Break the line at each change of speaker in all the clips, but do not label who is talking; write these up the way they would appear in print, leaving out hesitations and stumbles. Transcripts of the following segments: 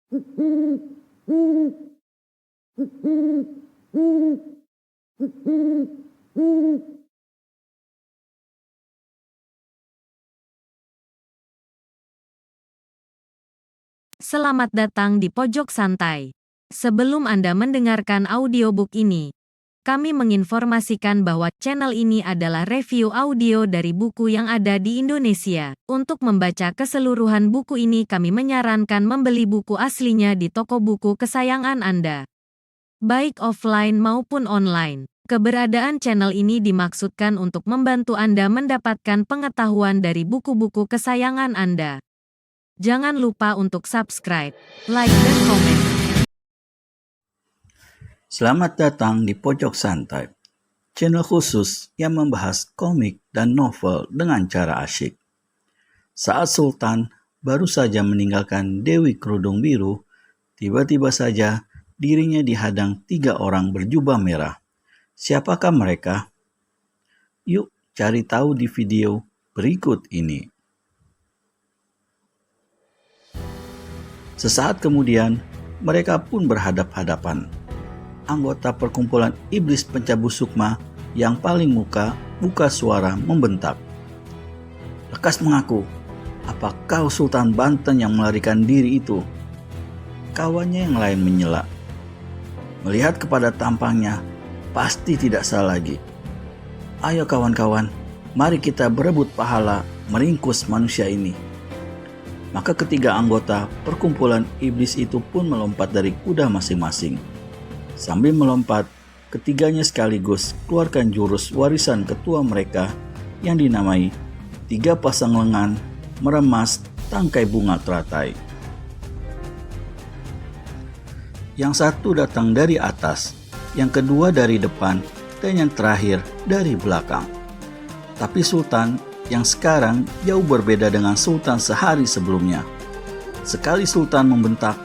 Selamat datang di Pojok Santai. Sebelum Anda mendengarkan audiobook ini, kami menginformasikan bahwa channel ini adalah review audio dari buku yang ada di Indonesia. Untuk membaca keseluruhan buku ini, kami menyarankan membeli buku aslinya di toko buku kesayangan Anda, baik offline maupun online. Keberadaan channel ini dimaksudkan untuk membantu Anda mendapatkan pengetahuan dari buku-buku kesayangan Anda. Jangan lupa untuk subscribe, like, dan komen.
Selamat datang di Pojok Santai, channel khusus yang membahas komik dan novel dengan cara asyik. Saat Sultan baru saja meninggalkan Dewi Kerudung Biru, tiba-tiba saja dirinya dihadang 3 orang berjubah merah. Siapakah mereka? Yuk cari tahu di video berikut ini. Sesaat kemudian, mereka pun berhadap-hadapan. Anggota perkumpulan iblis pencabut sukma yang paling buka suara membentak. "Lekas mengaku, apa kau Sultan Banten yang melarikan diri itu?" Kawannya yang lain menyela. Melihat kepada tampangnya, pasti tidak salah lagi. "Ayo kawan-kawan, mari kita berebut pahala meringkus manusia ini." Maka ketiga anggota perkumpulan iblis itu pun melompat dari kuda masing-masing. Sambil melompat, ketiganya sekaligus keluarkan jurus warisan ketua mereka yang dinamai 3 pasang lengan meremas tangkai bunga teratai. Yang satu datang dari atas, yang kedua dari depan, dan yang terakhir dari belakang. Tapi Sultan yang sekarang jauh berbeda dengan Sultan sehari sebelumnya. Sekali Sultan membentak,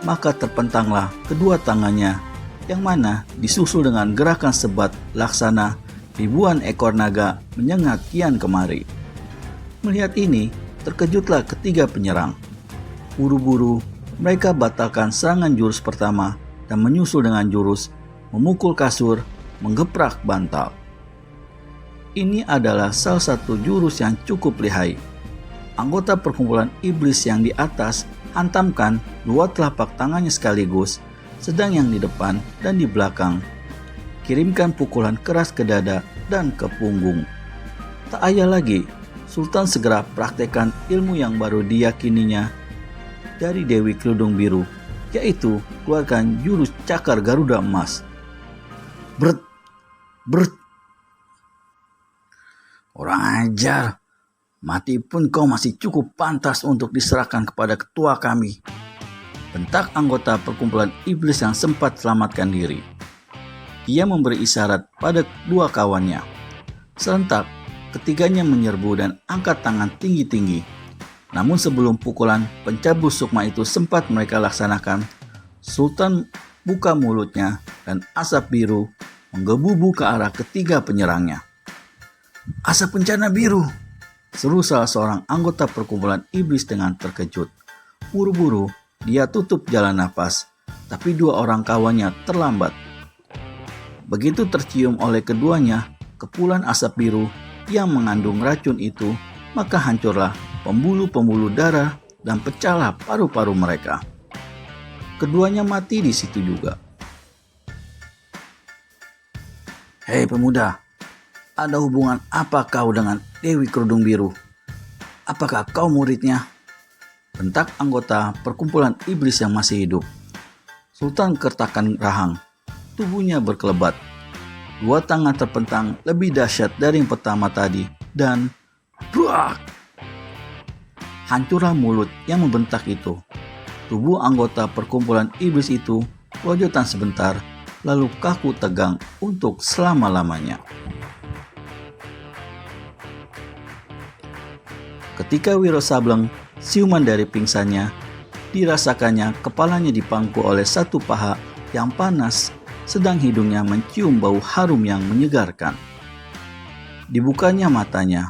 maka terpentanglah kedua tangannya, yang mana disusul dengan gerakan sebat laksana ribuan ekor naga menyengat kian kemari. Melihat ini, terkejutlah ketiga penyerang. Buru-buru, mereka batalkan serangan jurus pertama dan menyusul dengan jurus memukul kasur, menggeprak bantal. Ini adalah salah satu jurus yang cukup lihai. Anggota perkumpulan iblis yang di atas hantamkan 2 telapak tangannya sekaligus, sedang yang di depan dan di belakang kirimkan pukulan keras ke dada dan ke punggung. Tak ayal lagi, Sultan segera praktekkan ilmu yang baru diyakininya dari Dewi Kerudung Biru, yaitu keluarkan jurus cakar Garuda Emas. Bert, bert. "Kurang ajar, mati pun kau masih cukup pantas untuk diserahkan kepada ketua kami," bentak anggota perkumpulan iblis yang sempat selamatkan diri. Dia memberi isyarat pada 2 kawannya. Serentak, ketiganya menyerbu dan angkat tangan tinggi-tinggi. Namun sebelum pukulan pencabut sukma itu sempat mereka laksanakan, Sultan buka mulutnya dan asap biru menggebu-gebu ke arah ketiga penyerangnya. "Asap bencana biru!" seru salah seorang anggota perkumpulan iblis dengan terkejut. Buru-buru, dia tutup jalan napas, tapi 2 orang kawannya terlambat. Begitu tercium oleh keduanya kepulan asap biru yang mengandung racun itu, maka hancurlah pembuluh-pembuluh darah dan pecahlah paru-paru mereka. Keduanya mati di situ juga. "Hei pemuda, ada hubungan apa kau dengan Dewi Kerudung Biru? Apakah kau muridnya?" bentak anggota perkumpulan iblis yang masih hidup. Sultan kertakan rahang, tubuhnya berkelebat. 2 tangan terpentang lebih dahsyat dari yang pertama tadi dan buak! Hancurlah mulut yang membentak itu. Tubuh anggota perkumpulan iblis itu kelojotan sebentar, lalu kaku tegang untuk selama-lamanya. Ketika Wiro Sableng siuman dari pingsannya, dirasakannya kepalanya dipangku oleh satu paha yang panas, sedang hidungnya mencium bau harum yang menyegarkan. Dibukanya matanya.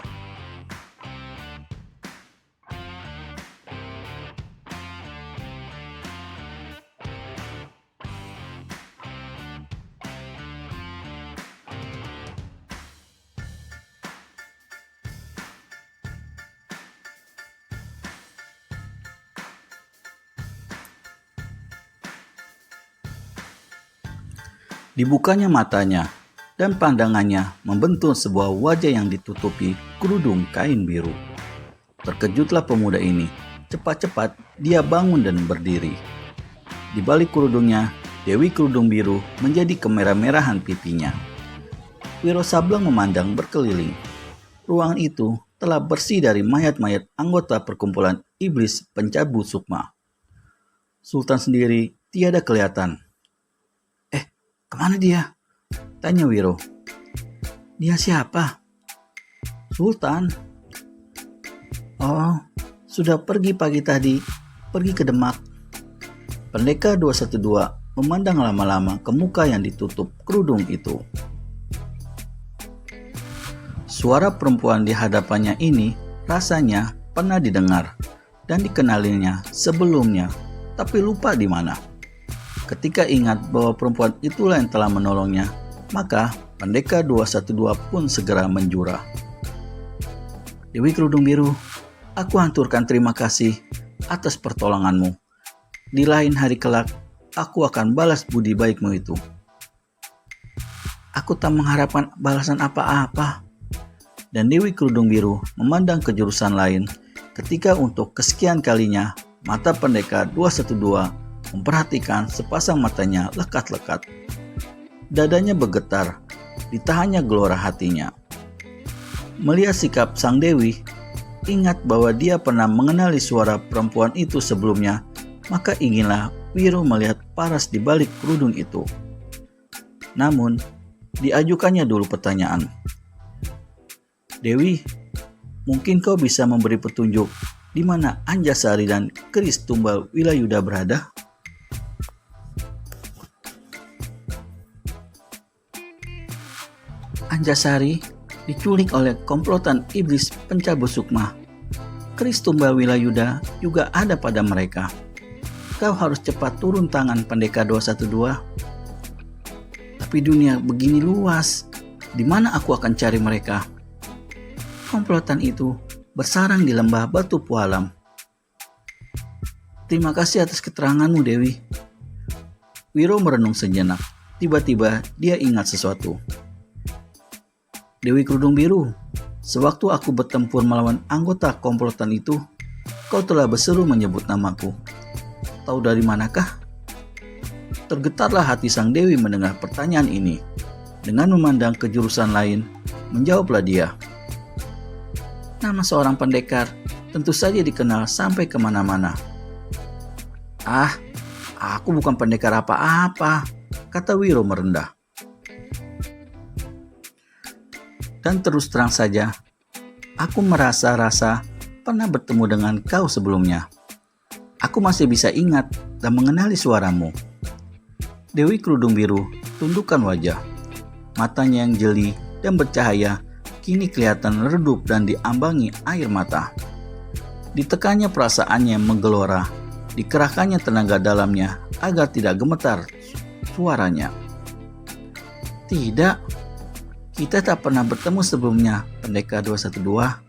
Dibukanya matanya, dan pandangannya membentuk sebuah wajah yang ditutupi kerudung kain biru. Terkejutlah pemuda ini. Cepat-cepat dia bangun dan berdiri. Di balik kerudungnya, Dewi Kerudung Biru menjadi kemerah-merahan pipinya. Wiro Sableng memandang berkeliling. Ruangan itu telah bersih dari mayat-mayat anggota perkumpulan iblis pencabut sukma. Sultan sendiri tiada kelihatan. Kemana dia? Tanya Wiro. Dia siapa? Sultan. Oh, sudah pergi pagi tadi. Pergi ke Demak. Pendekar 212 memandang lama-lama ke muka yang ditutup kerudung itu. Suara perempuan di hadapannya ini rasanya pernah didengar dan dikenalinya sebelumnya, tapi lupa di mana. Ketika ingat bahwa perempuan itulah yang telah menolongnya, maka pendekar 212 pun segera menjura. Dewi Kerudung Biru, aku haturkan terima kasih atas pertolonganmu. Di lain hari kelak, aku akan balas budi baikmu itu. Aku tak mengharapkan balasan apa-apa. Dan Dewi Kerudung Biru memandang ke jurusan lain ketika untuk kesekian kalinya mata pendekar 212 memperhatikan sepasang matanya lekat-lekat. Dadanya bergetar, ditahannya gelora hatinya. Melihat sikap sang Dewi, ingat bahwa dia pernah mengenali suara perempuan itu sebelumnya, maka inginlah Wiro melihat paras di balik kerudung itu. Namun, diajukannya dulu pertanyaan. Dewi, mungkin kau bisa memberi petunjuk di mana Anjasari dan keris tumbal Wilayuda berada? Anjasari diculik oleh komplotan iblis pencabut sukma. Keris tumbal Wilayuda juga ada pada mereka. Kau harus cepat turun tangan pendekar 212. Tapi dunia begini luas, di mana aku akan cari mereka? Komplotan itu bersarang di lembah Batu Pualam. Terima kasih atas keteranganmu, Dewi. Wiro merenung sejenak. Tiba-tiba dia ingat sesuatu. Dewi Kerudung Biru, sewaktu aku bertempur melawan anggota komplotan itu, kau telah berseru menyebut namaku. Tahu dari manakah? Tergetarlah hati sang Dewi mendengar pertanyaan ini. Dengan memandang ke jurusan lain, menjawablah dia. Nama seorang pendekar tentu saja dikenal sampai kemana-mana. Aku bukan pendekar apa-apa, kata Wiro merendah. Dan terus terang saja, aku merasa-rasa pernah bertemu dengan kau sebelumnya. Aku masih bisa ingat dan mengenali suaramu. Dewi Kerudung Biru tundukkan wajah. Matanya yang jeli dan bercahaya kini kelihatan redup dan diambangi air mata. Ditekannya perasaannya menggelora, dikerahkannya tenaga dalamnya agar tidak gemetar suaranya. Tidak, kita tak pernah bertemu sebelumnya, pendekar 212.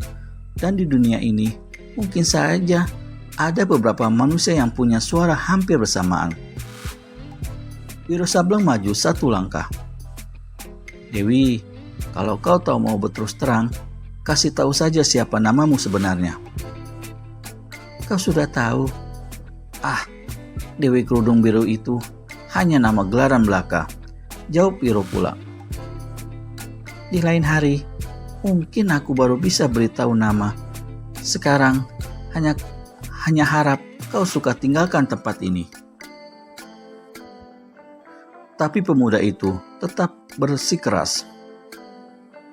Dan di dunia ini, mungkin saja ada beberapa manusia yang punya suara hampir bersamaan. Wiro Sableng maju satu langkah. Dewi, kalau kau tahu mau berterus terang, kasih tahu saja siapa namamu sebenarnya. Kau sudah tahu. Dewi Kerudung Biru itu hanya nama gelaran belaka, jawab Wiro pula. Di lain hari, mungkin aku baru bisa beritahu nama. Sekarang, hanya harap kau suka tinggalkan tempat ini. Tapi pemuda itu tetap bersikeras.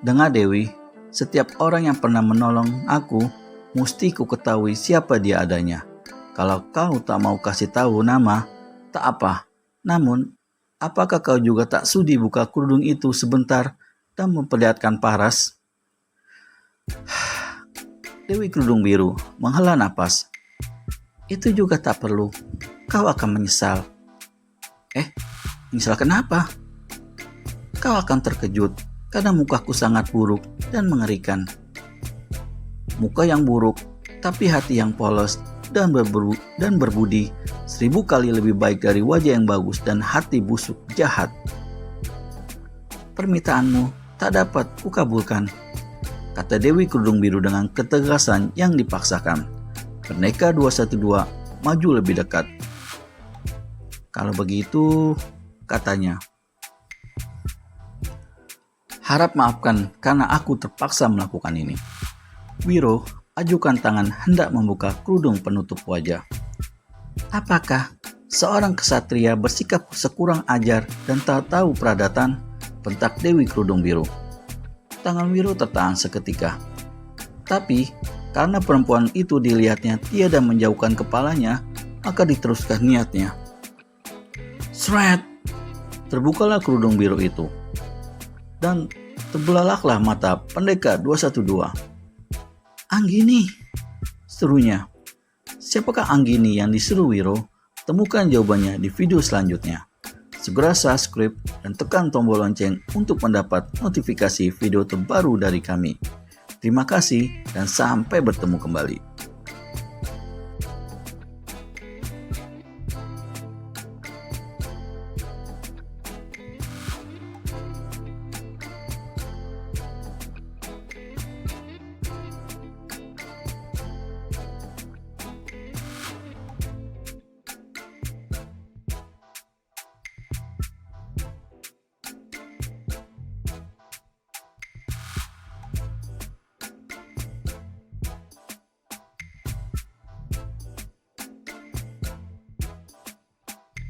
Dengar Dewi, setiap orang yang pernah menolong aku, mesti ku ketahui siapa dia adanya. Kalau kau tak mau kasih tahu nama, tak apa. Namun, apakah kau juga tak sudi buka kerudung itu sebentar dan memperlihatkan paras? Dewi Kerudung Biru menghela napas. Itu juga tak perlu. Kau akan menyesal. Menyesal kenapa? Kau akan terkejut karena mukaku sangat buruk dan mengerikan. Muka yang buruk, tapi hati yang polos dan berbudi 1000 kali lebih baik dari wajah yang bagus dan hati busuk jahat. permintaanmu tak dapat kukabulkan, kata Dewi Kerudung Biru dengan ketegasan yang dipaksakan. Pendekar 212 maju lebih dekat. Kalau begitu, katanya, harap maafkan karena aku terpaksa melakukan ini. Wiro ajukan tangan hendak membuka kerudung penutup wajah. Apakah seorang kesatria bersikap sekurang ajar dan tak tahu peradatan? Bentak Dewi Kerudung Biru. Tangan Wiro tertahan seketika. Tapi karena perempuan itu dilihatnya tiada menjauhkan kepalanya, maka diteruskan niatnya. Sret! Terbukalah kerudung biru itu. Dan terbelalaklah mata pendekar 212. Anggini! Serunya. Siapakah Anggini yang diseru Wiro? Temukan jawabannya di video selanjutnya. Segera subscribe dan tekan tombol lonceng untuk mendapat notifikasi video terbaru dari kami. Terima kasih dan sampai bertemu kembali.